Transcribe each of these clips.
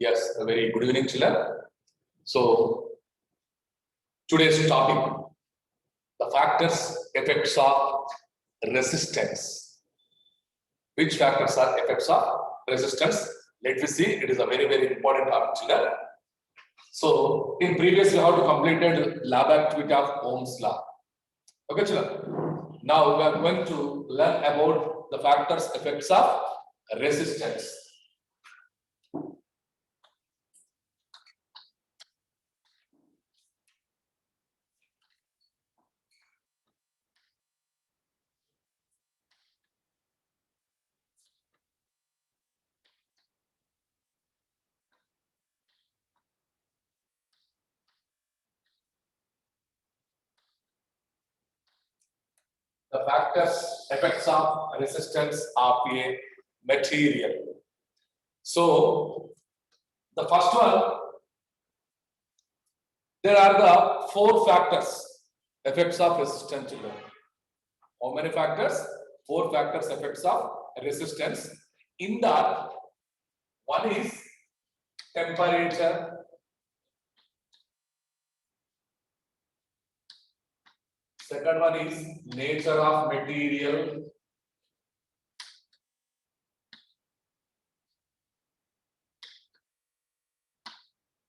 Yes, a very good evening, children. So, today's topic, the factors, effects of resistance. Which factors are effects of resistance? Let me see, it is a very, very important topic, children. So, in previous, we have to completed lab activity of Ohm's law. Okay, children. Now, we are going to learn about the factors, effects of resistance. The factors, effects of resistance of a material. So, the first one, there are the 4 factors, effects of resistance. How many factors? 4 factors, effects of resistance. In that, one is temperature. Second one is nature of material.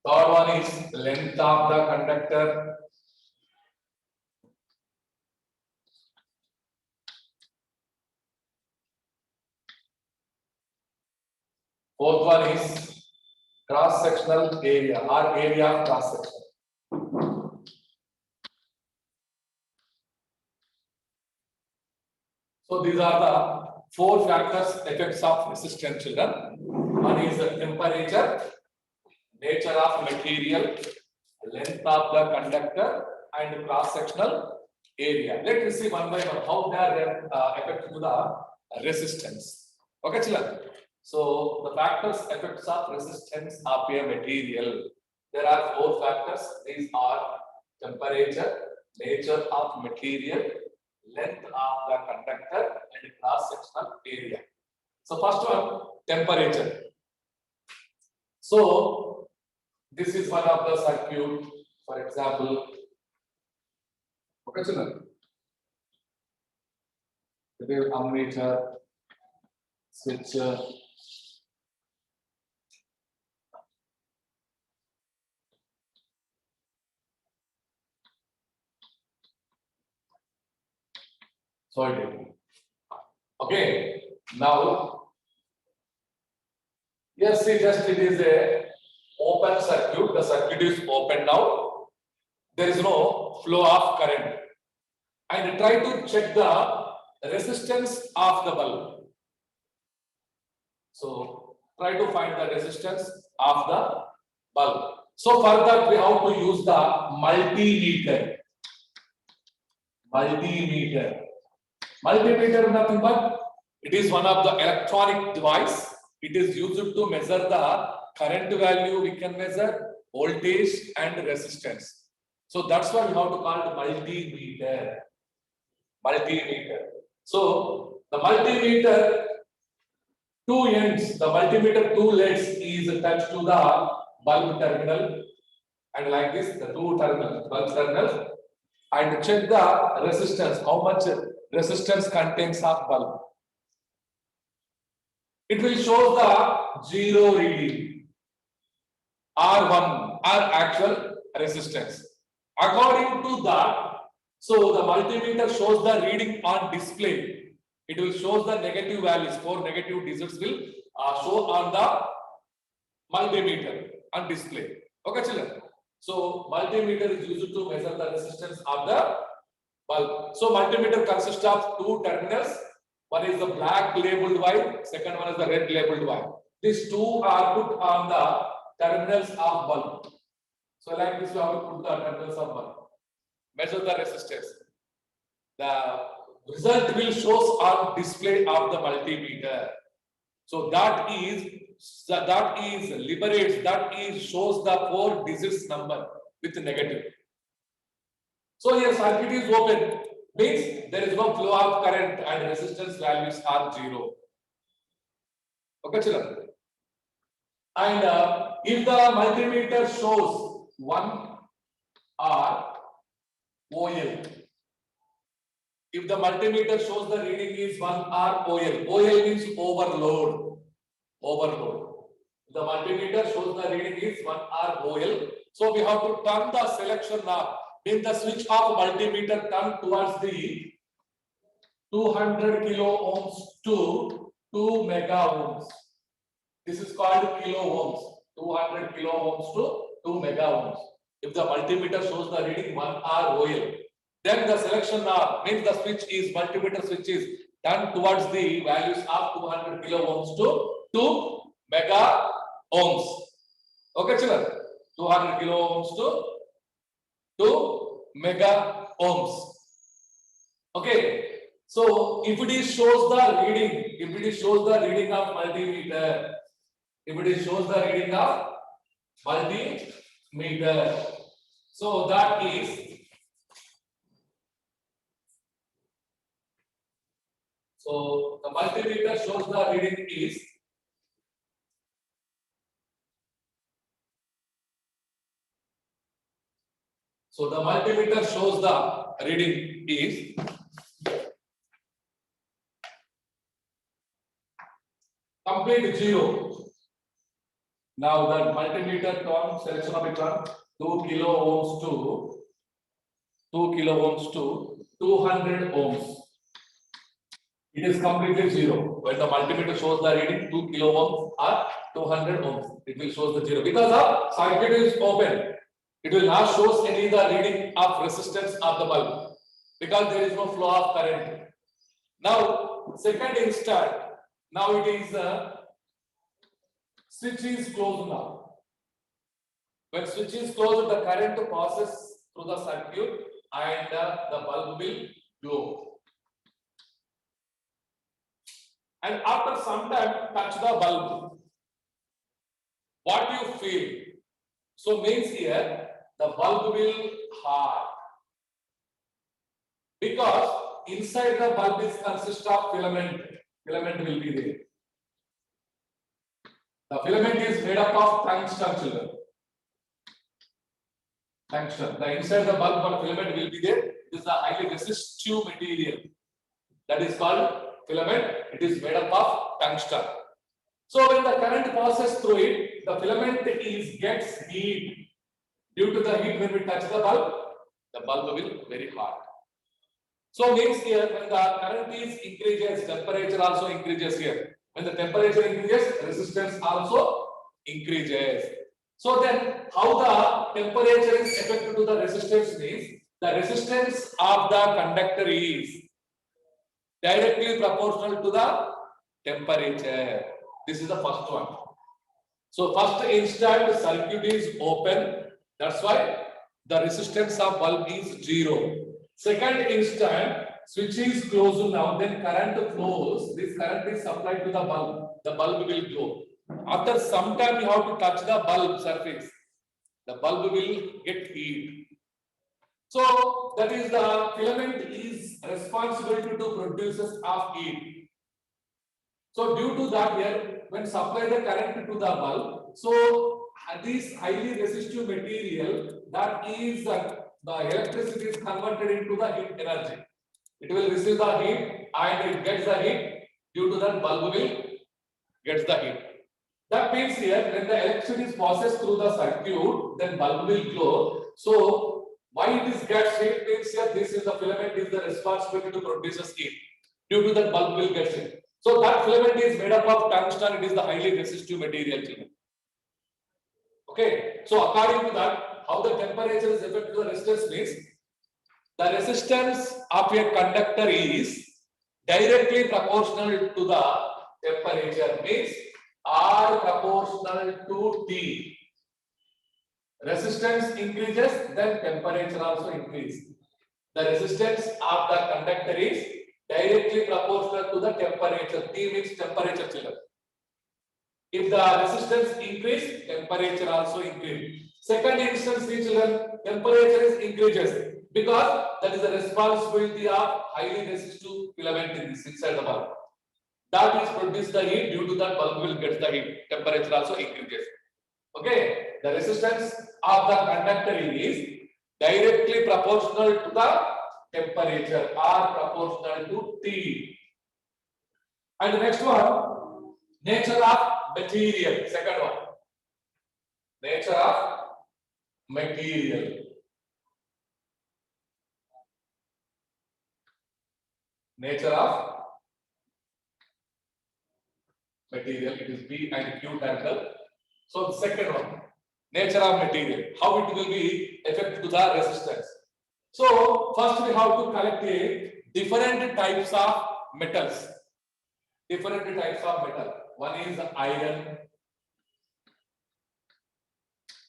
Third one is length of the conductor. Fourth one is cross-sectional area or area of cross-section. So these are the 4 factors, effects of resistance, children. One is the temperature, nature of material, length of the conductor, and cross-sectional area. Let me see one by one how they are affected to the resistance. Okay, children. So the factors, effects of resistance of a material. There are 4 factors. These are temperature, nature of material, length of the conductor, and cross-sectional area. So first one, temperature. So this is one of the circuit, for example. Okay, children. It is ammeter, switch. Sorry. Okay, now yes, see, just it is a open circuit. The circuit is open now. There is no flow of current. And try to check the resistance of the bulb. So try to find the resistance of the bulb. So for that we have to use the multimeter. Multimeter. Multimeter is nothing but it is one of the electronic device. It is used to measure the current value. We can measure voltage and resistance. So that's why we have to call it multimeter. Multimeter. So the multimeter 2 ends. The multimeter 2 leads is attached to the bulb terminal, and like this the 2 terminals, bulb terminals, and check the resistance. How much resistance contains of bulb? It will show the 0 reading, R1 or actual resistance. According to that, so the multimeter shows the reading on display. It will show the negative values. 4 negative digits will show on the multimeter on display. Okay, children. So multimeter is used to measure the resistance of the bulb. So multimeter consists of 2 terminals. One is the black labeled wire, second one is the red labeled wire. These 2 are put on the terminals of bulb. So like this, we have to put the terminals of bulb. Measure the resistance. The result will show on display of the multimeter. So that is liberates, that is shows the 4 digits number with negative. So here circuit is open, means there is no flow of current and resistance values are 0. Okay, children. And if the multimeter shows 1 R OL, if the multimeter shows the reading is 1 R OL, OL means overload. Overload. The multimeter shows the reading is 1 R OL. So we have to turn the selection knob. In the switch of multimeter turn towards the 200 kilo ohms to 2 mega ohms. This is called kilo ohms. 200 kilo ohms to 2 mega ohms. If the multimeter shows the reading 1 R OL, then the selection knob means the switch is multimeter switch is turned towards the values of 200 kilo ohms to 2 mega ohms. Okay, children. 200 kilo ohms to 2 mega ohms. Okay. So if it is shows the reading, if it is shows the reading of multimeter, if it is shows the reading of multimeter, so that is, so the multimeter shows the reading is so the multimeter shows the reading is complete 0. Now the multimeter turn selection of it turn 2 kilo ohms to 2 kilo ohms to 200 ohms. It is completely 0. When the multimeter shows the reading 2 kilo ohms or 200 ohms, it will show the 0 because the circuit is open. It will not show any the reading of resistance of the bulb because there is no flow of current. Now, second instant, now it is switch is closed now. When switch is closed, the current passes through the circuit and the bulb will glow. And after some time, touch the bulb. What you feel? So means here the bulb will hard because inside the bulb is consist of filament. Filament will be there. The filament is made up of tungsten, children. Tungsten. The inside the bulb or filament will be there. This is a highly resistive material. That is called filament. It is made up of tungsten. So when the current passes through it, the filament gets heat. Due to the heat, when we touch the bulb will very hot. So means here when the current is increases, temperature also increases here. When the temperature increases, resistance also increases. So then how the temperature is affected to the resistance means the resistance of the conductor is directly proportional to the temperature. This is the first one. So first instant circuit is open. That's why the resistance of bulb is 0. Second instant switch is closed now. Then current flows. This current is supplied to the bulb. The bulb will glow. After some time, you have to touch the bulb surface. The bulb will get heat. So that is the filament is responsible to produces of heat. So due to that here, when supply the current to the bulb, so this highly resistive material that is the electricity is converted into the heat energy. It will receive the heat and it gets the heat. Due to that, bulb will gets the heat. That means here when the electricity passes through the circuit, then bulb will glow. So why it is gets heat means here this is the filament is the responsibility to produce heat. Due to that, bulb will get heat. So that filament is made up of tungsten. It is the highly resistive material. Okay. So according to that, how the temperature is affected to the resistance means the resistance of a conductor is directly proportional to the temperature. Means R proportional to T. Resistance increases, then temperature also increases. The resistance of the conductor is directly proportional to the temperature. T means temperature, children. If the resistance increase, temperature also increase. Second instance, children, temperature is increases because that is the responsibility of highly resistive filament in this inside the bulb. that is produce the heat. Due to that, bulb will get the heat. Temperature also increases. Okay, the resistance of the conductor is directly proportional to the temperature or proportional to T. And the next one, nature of material. Second one, nature of material. Nature of material. It is P and Q terminal. So the second one, nature of material. How it will be affect to the resistance. So first we have to collect a different types of metals. Different types of metal. One is iron,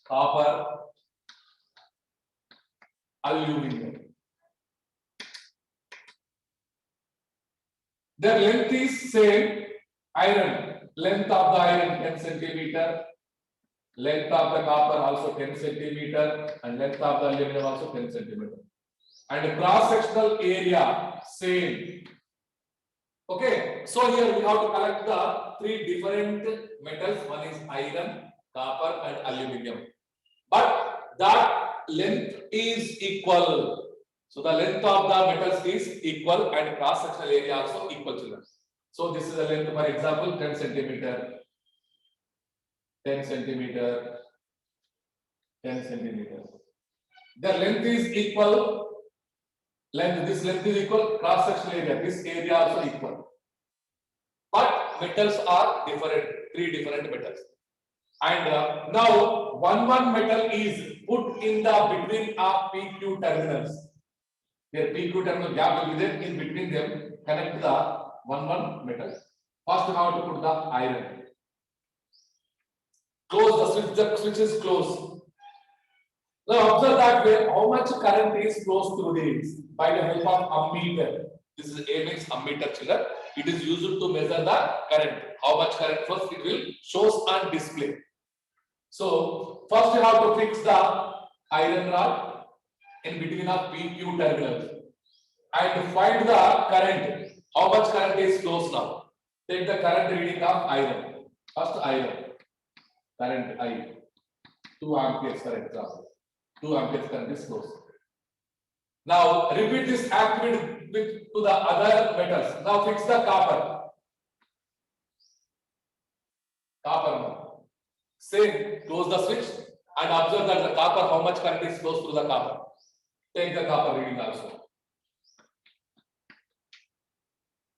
copper, aluminum. Their length is same. Iron, length of the iron 10 centimeter, length of the copper also 10 centimeter, and length of the aluminum also 10 centimeter. And cross-sectional area same. Okay, so here we have to collect the three different metals. One is iron, copper, and aluminum. But that length is equal. So the length of the metals is equal and cross-sectional area also equal to them. So this is the length, for example, 10 centimeter, 10 centimeter, 10 centimeter. The length is equal. This length is equal, cross-sectional area, this area also equal. But metals are different, three different metals. And now one metal is put in the between of PQ terminals. Their PQ terminal gap will be there, in between them connect the one metal. First we have to put the iron. Close the switch, the switch is closed. Now observe that way how much current is flows through this by the help of ammeter. This is A means ammeter, children. It is used to measure the current. How much current flows it will shows on display. So first you have to fix the iron rod in between of PQ terminals and find the current. How much current is flows now? Take the current reading of iron. First iron current I 2 amperes for example. 2 amperes current is flows. Now repeat this activity to the other metals. Now fix the copper. Copper. Same, close the switch and observe that the copper, how much current is flows through the copper. Take the copper reading also.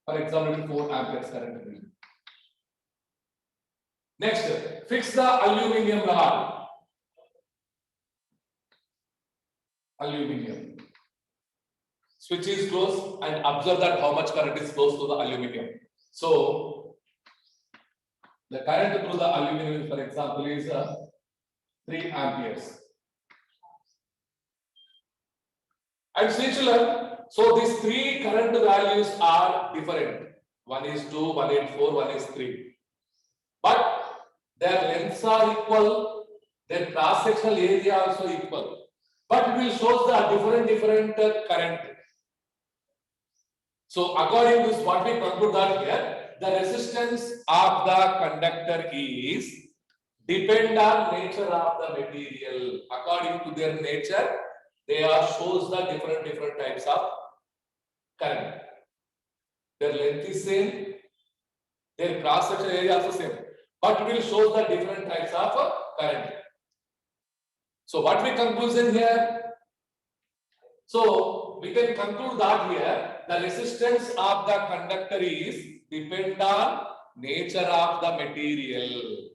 For example, 4 amperes current reading. Next, fix the aluminum rod. Aluminum. Switch is closed and observe that how much current is flows to the aluminum. So, the current through the aluminum, for example, is 3 amperes. And see children, so these three current values are different. One is 2, one is 4, one is 3. But their lengths are equal, their cross-sectional area also equal. But it will show the different current. So according to this, what we conclude that here, the resistance of the conductor is depend on nature of the material. According to their nature, they are shows the different types of current. Their length is same, their cross-sectional area also same, but it will show the different types of current. So what we conclusion here? So we can conclude that here the resistance of the conductor is depend on nature of the material.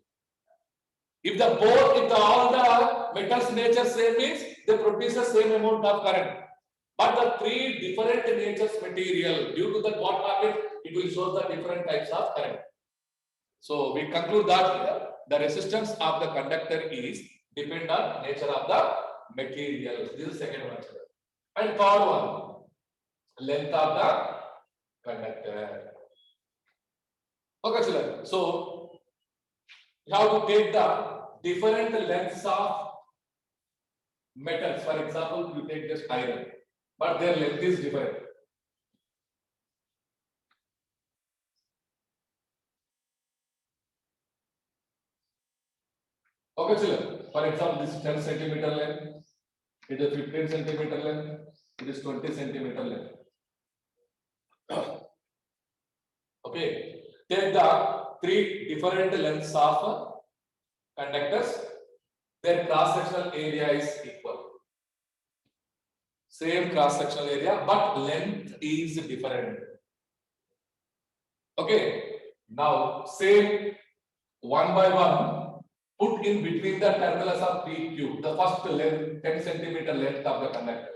If all the metals nature same means they produce the same amount of current. But the three different natures material, due to that what happens, it will show the different types of current. So we conclude that here the resistance of the conductor is depend on nature of the material. This is second one. And third one, length of the conductor. Okay, children. So you have to take the different lengths of metals. For example, you take just iron, but their length is different. Okay, children. For example, this is 10 centimeter length, it is 15 centimeter length, it is 20 centimeter length. Okay, take the three different lengths of conductors, their cross-sectional area is equal. Same cross-sectional area, but length is different. Okay, now same one by one, put in between the terminals of PQ, the first length, 10 centimeter length of the conductor.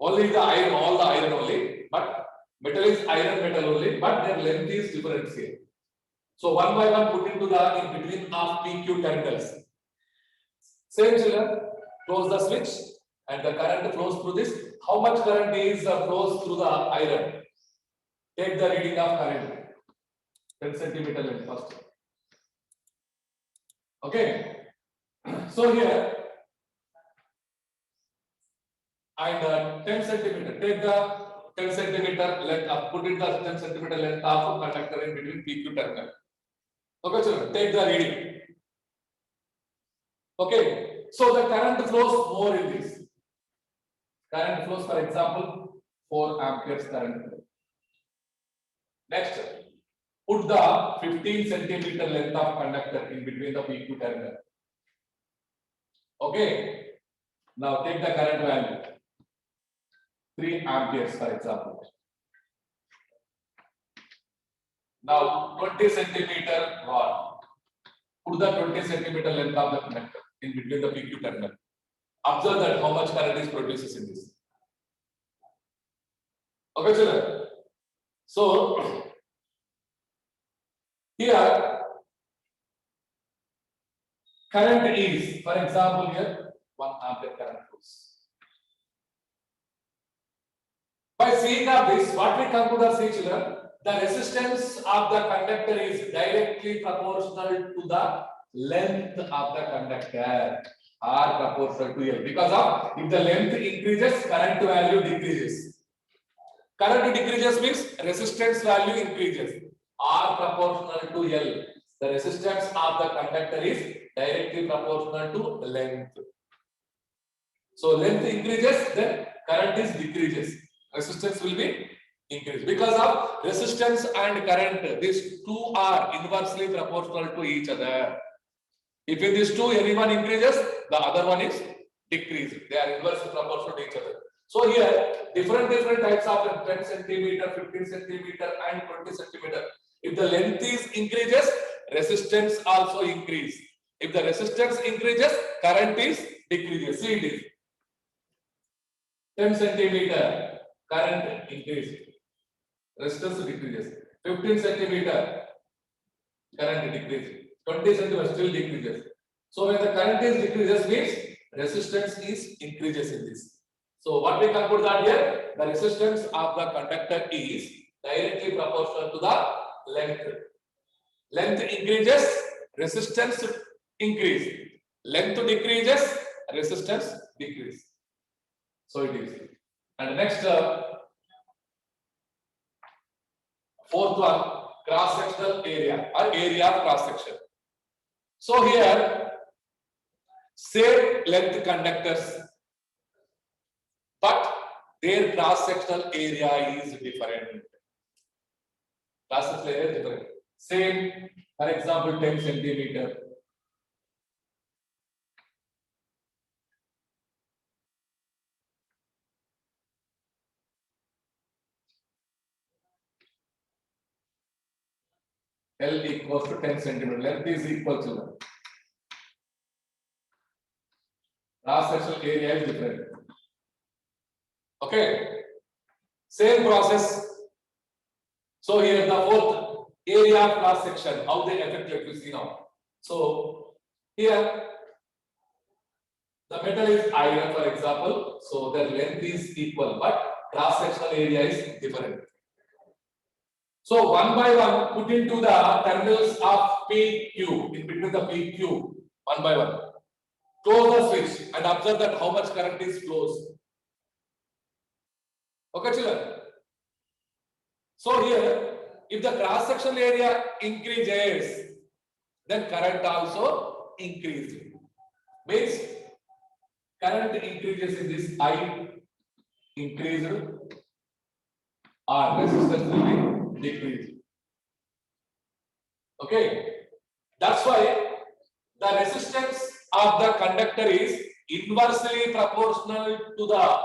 Only the iron, all the iron only, but metal is iron metal only, but their length is different here. So one by one put into the in between of PQ terminals. Same children, close the switch and the current flows through this. How much current is flows through the iron? Take the reading of current, 10 centimeter length first. Okay, so here and 10 centimeter, take the 10 centimeter length up, put in the 10 centimeter length of conductor in between PQ terminal. Okay, children, take the reading. Okay, so the current flows more in this. Current flows, for example, 4 amperes current. Next, put the 15 centimeter length of conductor in between the PQ terminal. Okay, now take the current value, 3 amperes, for example. Now 20 centimeter rod. Put the 20 centimeter length of the conductor in between the PQ terminal. Observe that how much current is produced in this. Okay, children. So here current is, for example, here 1 ampere current flows. By seeing of this, what we come to the see, children, the resistance of the conductor is directly proportional to the length of the conductor or proportional to L. Because of if the length increases, current value decreases. Current decreases means resistance value increases or proportional to L. The resistance of the conductor is directly proportional to length. So length increases, then current is decreases. Resistance will be increased. Because of resistance and current, these two are inversely proportional to each other. If in these two any one increases, the other one is decreased. They are inversely proportional to each other. So here, different types of 10 centimeter, 15 centimeter, and 20 centimeter. If the length is increases, resistance also increase. If the resistance increases, current is decreases. See it is 10 centimeter, current increase, resistance decreases. 15 centimeter, current decreases. 20 centimeter still decreases. So when the current is decreases means resistance is increases in this. So what we conclude that here, the resistance of the conductor is directly proportional to the length. Length increases, resistance increase. Length decreases, resistance decrease. So it is. And next, fourth one, cross-sectional area or area of cross-section. So here, same length conductors, but their cross-sectional area is different. Cross-sectional area is different. Same, for example, 10 centimeter. L equals to 10 centimeter. Length is equal to cross-sectional area is different. Okay. Same process. So here the fourth area of cross-section, how they affect, let me see now. So here the metal is iron, for example. So their length is equal, but cross-sectional area is different. So one by one, put into the terminals of PQ, in between the PQ, one by one. Close the switch and observe that how much current is flows. Okay, children. So here, if the cross-sectional area increases, then current also increased. Means current increases in this I increased or resistance will be decreased. Okay, that's why the resistance of the conductor is inversely proportional to the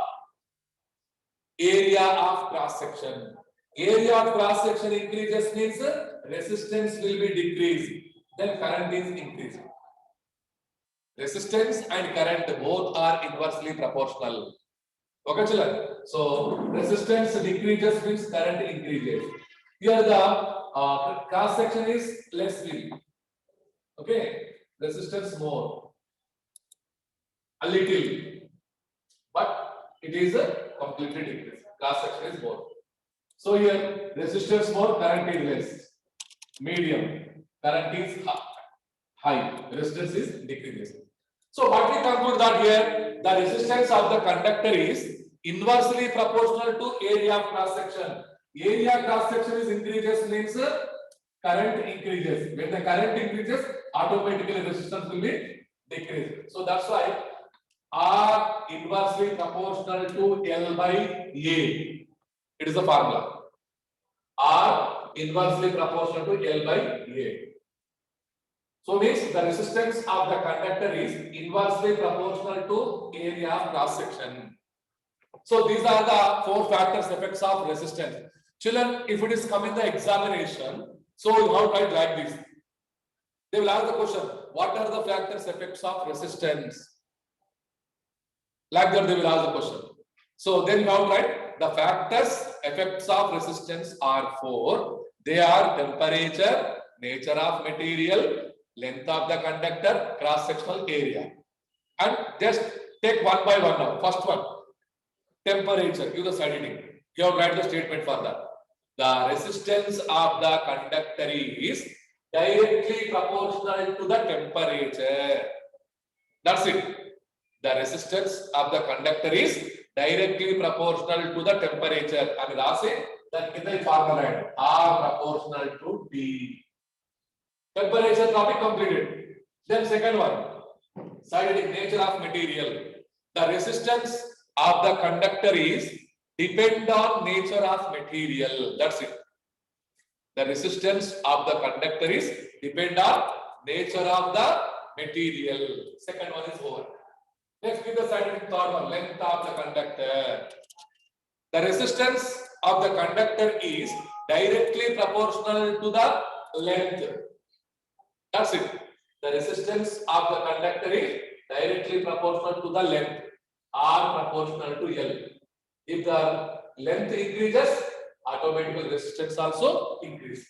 area of cross section. Area of cross section increases means resistance will be decreased, then current is increased. Resistance and current both are inversely proportional. Okay, children. So resistance decreases means current increases. Here the cross section is less will. Okay, resistance more, a little, but it is a completely decreased. Cross section is more. So here resistance more, current is less. Medium, current is high, resistance is decreasing. So what we conclude that here the resistance of the conductor is inversely proportional to area of cross section. Area cross section is increases means current increases. When the current increases, automatically resistance will be decreased. So that's why R inversely proportional to L by A. It is the formula. R inversely proportional to L by A. So means the resistance of the conductor is inversely proportional to area of cross section. So these are the four factors effects of resistance. Children, if it is come in the examination, so you have to write like this. They will ask the question, what are the factors effects of resistance? Like that they will ask the question. So then you have to write the factors effects of resistance are four. They are temperature, nature of material, length of the conductor, cross-sectional area. And just take one by one now. First one, temperature. Give the side heading. You have to write the statement for that. The resistance of the conductor is directly proportional to the temperature. That's it. The resistance of the conductor is directly proportional to the temperature. I mean, say that in the formula R proportional to T. Temperature topic completed. Then second one, side nature of material. The resistance of the conductor is depend on nature of material. That's it. The resistance of the conductor is depend on nature of the material. Second one is over. Next, give the side third one, length of the conductor. The resistance of the conductor is directly proportional to the length. That's it. The resistance of the conductor is directly proportional to the length. R proportional to L. If the length increases, automatically resistance also increases.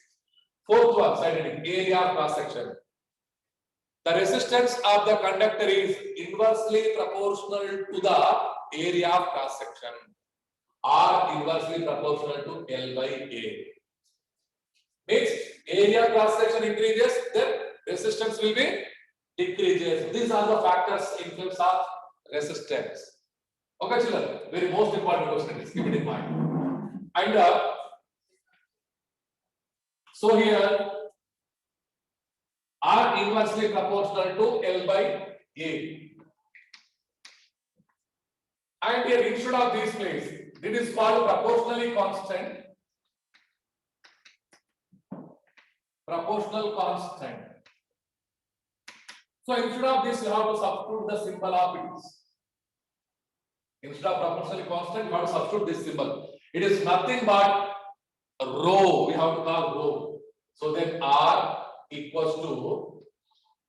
Fourth one, side heading, area of cross section. The resistance of the conductor is inversely proportional to the area of cross section. R inversely proportional to L by A. Means area cross section increases, then resistance will be decreases. These are the factors in terms of resistance. Okay, children, very most important question is keep it in mind. And so here R inversely proportional to L by A. And here instead of this place, it is called proportionally constant. Proportional constant. So instead of this, you have to substitute the symbol of it. Instead of proportionally constant, you have to substitute this symbol. It is nothing but rho. We have to call rho. So then R equals to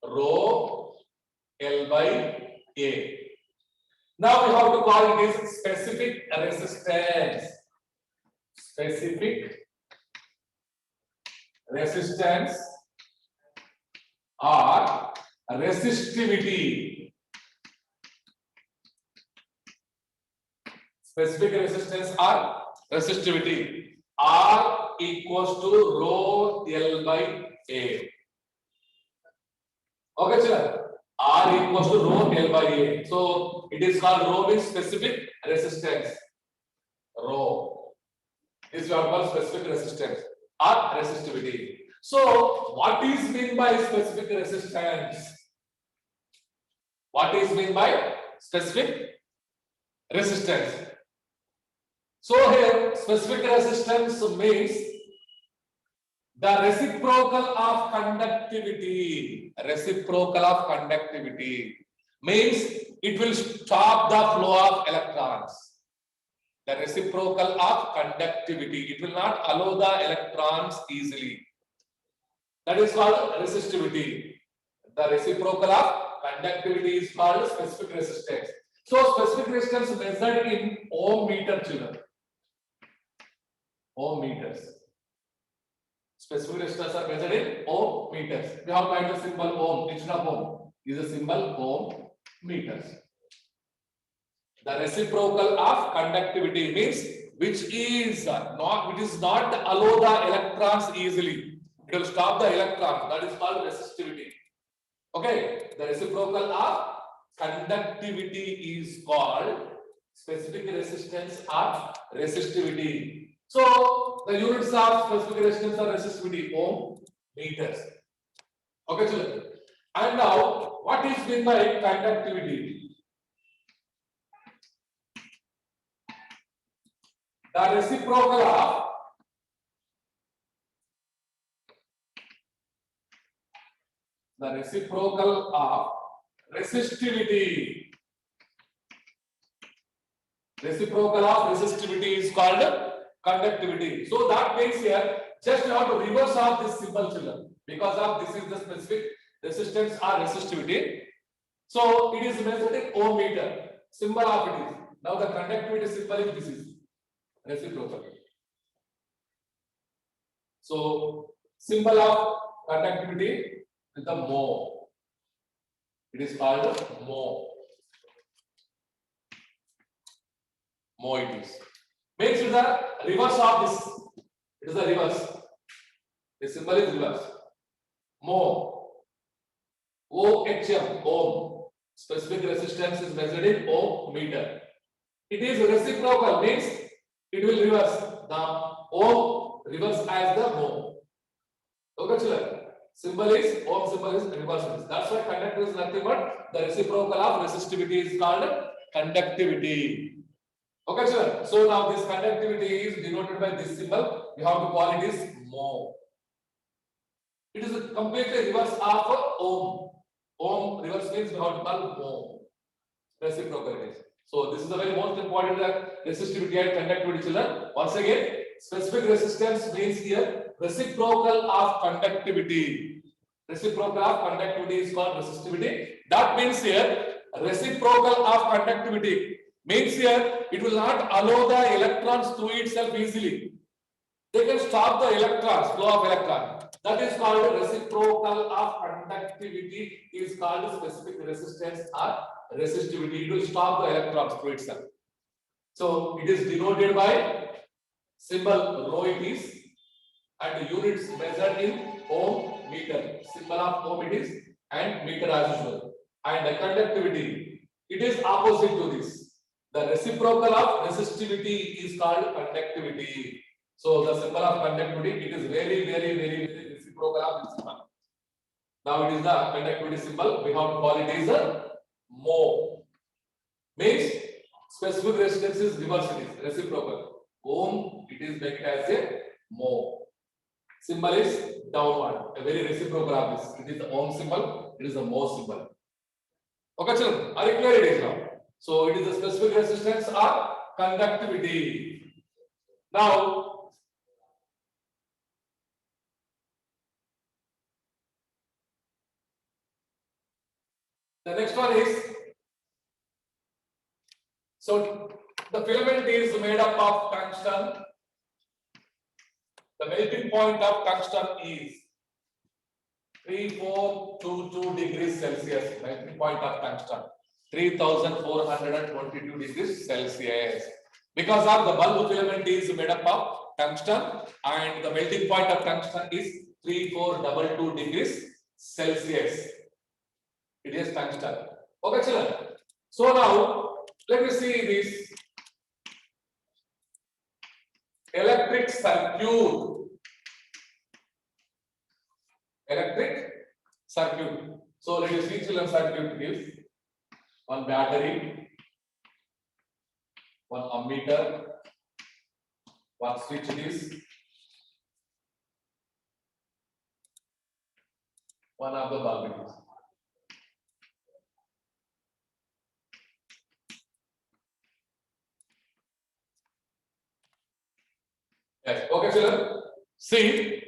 rho L by A. Now we have to call it is specific resistance. Specific resistance or resistivity. Specific resistance or resistivity. R equals to rho L by A. Okay, children. R equals to rho L by A. So it is called rho means specific resistance. Rho. This is what called specific resistance or resistivity. So what is meant by specific resistance? What is meant by specific resistance? So here specific resistance means the reciprocal of conductivity. Reciprocal of conductivity means it will stop the flow of electrons. The reciprocal of conductivity. It will not allow the electrons easily. That is called resistivity. The reciprocal of conductivity is called specific resistance. So specific resistance measured in ohm meter, children. Ohm meters. Specific resistors are measured in ohm meters. We have tried the symbol ohm. Instead of ohm is a symbol ohm meters. The reciprocal of conductivity means which is not allow the electrons easily. It will stop the electrons. That is called resistivity. Okay. The reciprocal of conductivity is called specific resistance or resistivity. So the units of specific resistance or resistivity ohm meters. Okay, children. And now what is meant by conductivity? The reciprocal of resistivity. Reciprocal of resistivity is called conductivity. So that means here just you have to reverse of this symbol, children, because of this is the specific resistance or resistivity. So it is measured in ohm meter. Symbol of it is. Now the conductivity symbol is this is reciprocal. So symbol of conductivity is the mho. It is called mho. Mho it is. Makes it the reverse of this. It is the reverse. The symbol is reverse. Mho. OHM, ohm. Specific resistance is measured in ohm meter. It is reciprocal, means it will reverse. The ohm reverse as the mho. Okay, children. Symbol is ohm, symbol is reverse. That's why conductivity is nothing but the reciprocal of resistivity is called conductivity. Okay, children. So now this conductivity is denoted by this symbol. We have to call it is mho. It is a completely reverse of ohm. Ohm reverse means we have to call mho. Reciprocal it is. So this is the very most important resistivity and conductivity, children. Once again, specific resistance means here reciprocal of conductivity. Reciprocal of conductivity is called resistivity. That means here reciprocal of conductivity means here it will not allow the electrons to itself easily. They can stop the electrons, flow of electron. That is called reciprocal of conductivity is called specific resistance or resistivity. It will stop the electrons through itself. So it is denoted by symbol rho it is, and units measured in ohm meter. Symbol of ohm it is and meter as usual. And the conductivity, it is opposite to this. The reciprocal of resistivity is called conductivity. So the symbol of conductivity, it is very reciprocal of this symbol. Now it is the conductivity symbol. We have to call it as a mho. Means specific resistance is reverse, it is reciprocal. Ohm, it is make it as a mho. Symbol is downward, a very reciprocal of this. It is the ohm symbol, it is the mho symbol. Okay, children, are you clear it is now? So it is the specific resistance or conductivity. Now, the next one is, so the filament is made up of tungsten. The melting point of tungsten is 3422 degrees Celsius. Melting point of tungsten 3422 degrees Celsius. Because of the bulb filament is made up of tungsten and the melting point of tungsten is 3422 degrees Celsius. It is tungsten. Okay, children. So now let me see this electric circuit. electric circuit. So let us see children circuit gives one battery, one ammeter, one switch is, one of the bulb is. Yes, okay, children. See,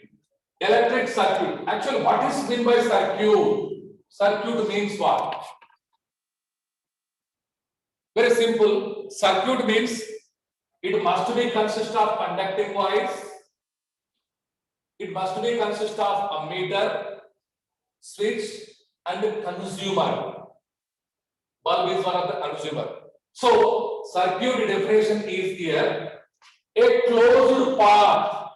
electric circuit. Actually, what is meant by circuit? Circuit means what? Very simple. Circuit means it must be consist of conducting wires. It must be consist of ammeter, switch, and consumer. Bulb is one of the consumer. So, circuit definition is here. A closed path.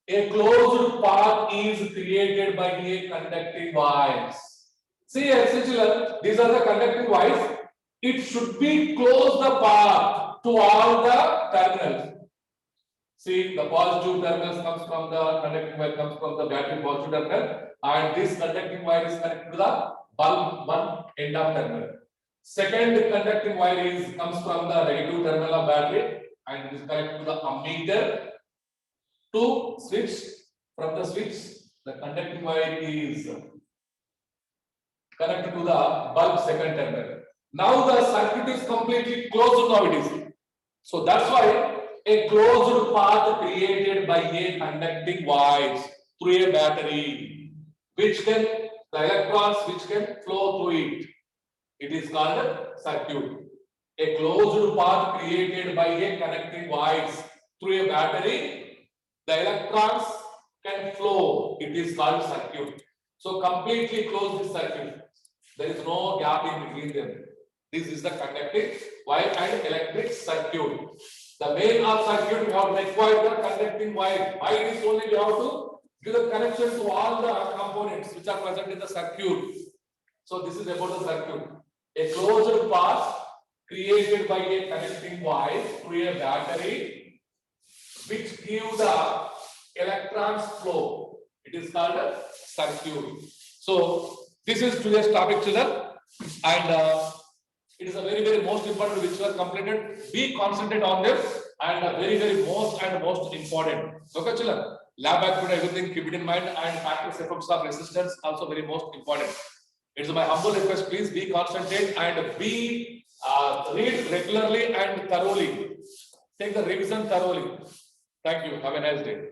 A closed path is created by a conducting wires. See, essentially, these are the conducting wires. It should be close the path to all the terminals. See, the positive terminals comes from the conducting wire, comes from the battery positive terminal, and this conducting wire is connected to the bulb one end of terminal. Second conducting wire is comes from the negative terminal of battery and is connected to the ammeter. To switch, from the switch, the conducting wire is connected to the bulb second terminal. Now the circuit is completely closed now it is. So that's why a closed path created by a conducting wires through a battery, which can the electrons which can flow through it. It is called a circuit. A closed path created by a connecting wires through a battery, the electrons can flow. It is called circuit. So completely close this circuit. There is no gap in between them. This is the conducting wire and electric circuit. The main of circuit we have required the conducting wire. Why it is only we have to give the connection to all the components which are present in the circuit. So this is about the circuit. A closed path created by a connecting wire through a battery, which give the electrons flow. It is called a circuit. So this is today's topic, children, and it is a very most important which were completed. Be concentrate on them, and very most important. Okay, children. Lab activity, everything keep it in mind, and practice effects of resistance also very most important. It's my humble request. Please be concentrate and be read regularly and thoroughly. Take the revision thoroughly. Thank you. Have a nice day.